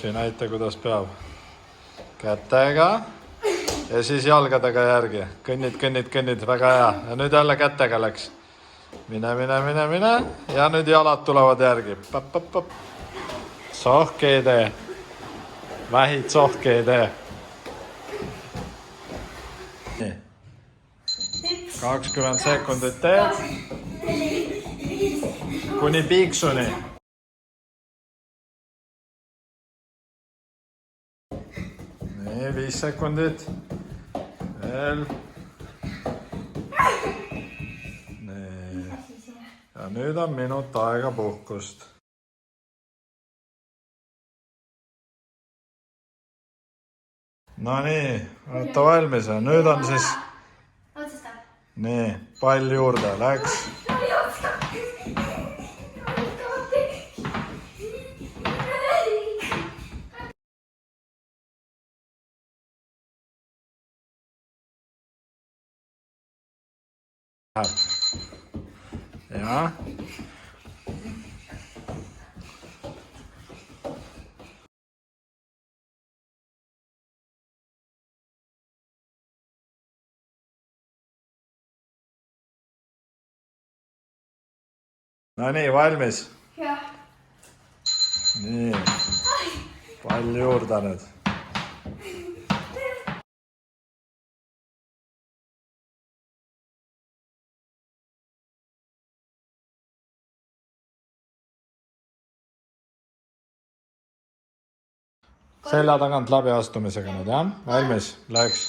Näita, kuidas peab. Kätega ja siis jalgadega järgi. Kõnnid, väga hea. Ja nüüd jälle kätega läks. Mine. Ja nüüd jalad tulevad järgi. Sohke ei tee. Vähid sohke ei tee. 20 sekundit teed. Kuni piiksuni. Nii, 5 sekundit. Veel. Nii. Ja nüüd on minut aega puhkust. No nii, olete valmis. Nüüd on siis... Nii, pall juurde. Läks. Ja. No nii, valmis? Jah. Nii. Pall juurde nüüd. Selja tagant läbi astumisega nüüd, jah? Valmis? Läks.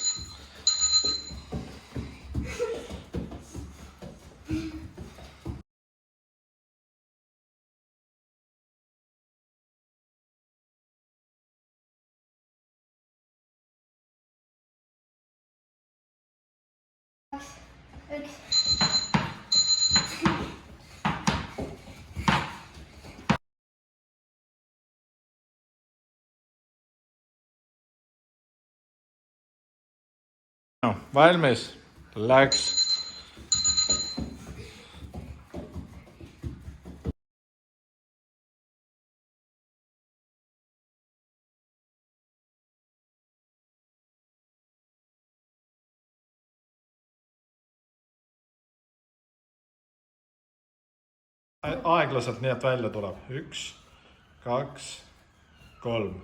No, valmis? Läks. Aeglaselt nii, et välja tuleb. 1, 2, 3.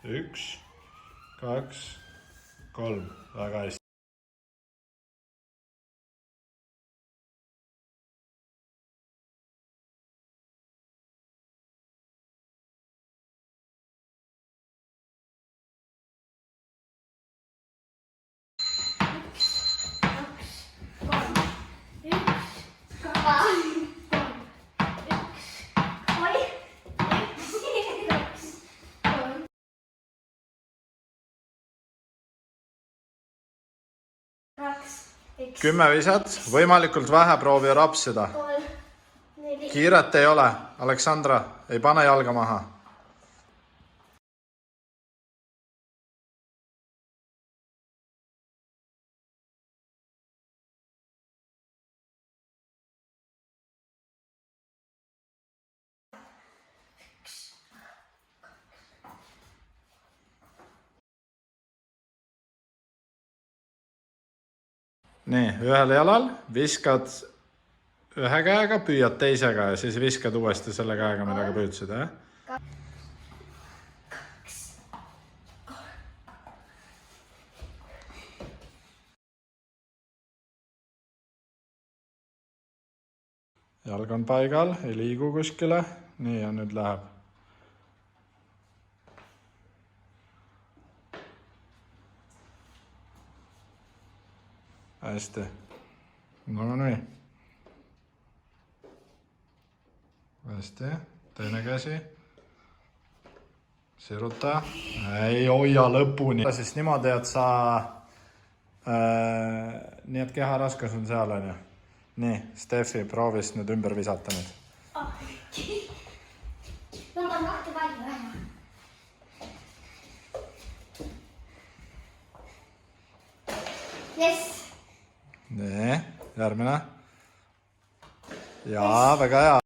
1, 2, 3. Väga hästi. Kümme visat, võimalikult vähe proovi rapsida. Kiiret ei ole. Aleksandra, ei pane jalga maha. Nii, ühel jalal viskad ühe käega, püüad teisega ja siis viskad uuesti selle käega, millega püüdsid, jah? Jalg on paigal, ei liigu kuskile. Nii, ja nüüd läheb. Hästi. No nii. Hästi. Teine käsi. Siruta. Ei hoia lõpuni. Siis niimoodi, et sa... nii, et keha raskus on seal, on ju. Nii, Steffi proovis nüüd ümber visata nüüd. Yes. Nii, järgmine. Jaa, väga hea.